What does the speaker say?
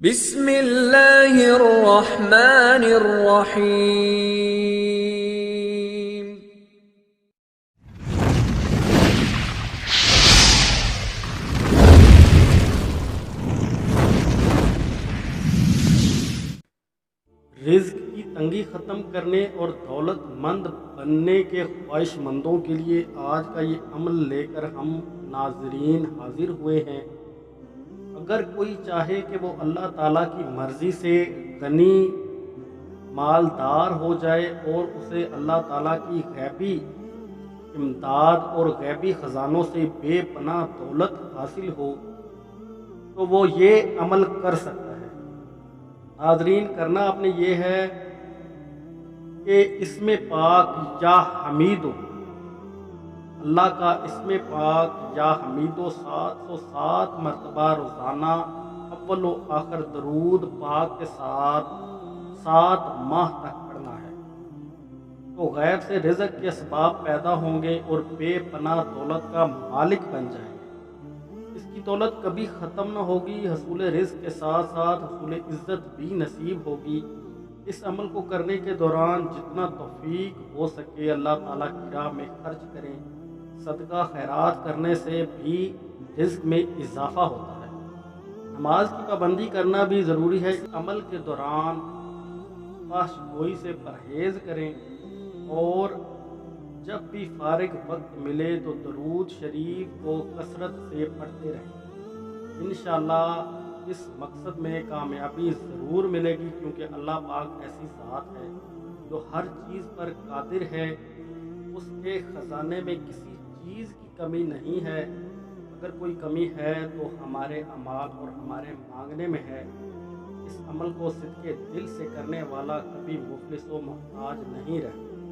بسم اللہ الرحمن الرحیم۔ رزق کی تنگی ختم کرنے اور دولت مند بننے کے خواہش مندوں کے لیے آج کا یہ عمل لے کر ہم ناظرین حاضر ہوئے ہیں۔ اگر کوئی چاہے کہ وہ اللہ تعالیٰ کی مرضی سے غنی مالدار ہو جائے اور اسے اللہ تعالیٰ کی غیبی امداد اور غیبی خزانوں سے بے پناہ دولت حاصل ہو تو وہ یہ عمل کر سکتا ہے۔ ناظرین، کرنا آپ نے یہ ہے کہ اسم پاک یا حمیدو، اللہ کا اسم پاک یا حمیدو 707 مرتبہ روزانہ اول و آخر درود پاک کے ساتھ 7 ماہ تک پڑھنا ہے، تو غیب سے رزق کے اسباب پیدا ہوں گے اور بے پناہ دولت کا مالک بن جائیں گے۔ اس کی دولت کبھی ختم نہ ہوگی، حصول رزق کے ساتھ ساتھ حصول عزت بھی نصیب ہوگی۔ اس عمل کو کرنے کے دوران جتنا توفیق ہو سکے اللہ تعالیٰ کی راہ میں خرچ کریں۔ صدقہ خیرات کرنے سے بھی رزق میں اضافہ ہوتا ہے۔ نماز کی پابندی کرنا بھی ضروری ہے۔ اس عمل کے دوران فحش گوئی سے پرہیز کریں اور جب بھی فارغ وقت ملے تو درود شریف کو کثرت سے پڑھتے رہیں۔ انشاءاللہ اس مقصد میں کامیابی ضرور ملے گی، کیونکہ اللہ پاک ایسی ذات ہے جو ہر چیز پر قادر ہے۔ اس کے خزانے میں کسی چیز کی کمی نہیں ہے۔ اگر کوئی کمی ہے تو ہمارے اعمال اور ہمارے مانگنے میں ہے۔ اس عمل کو صدقے دل سے کرنے والا کبھی مفلس و محتاج نہیں رہتا۔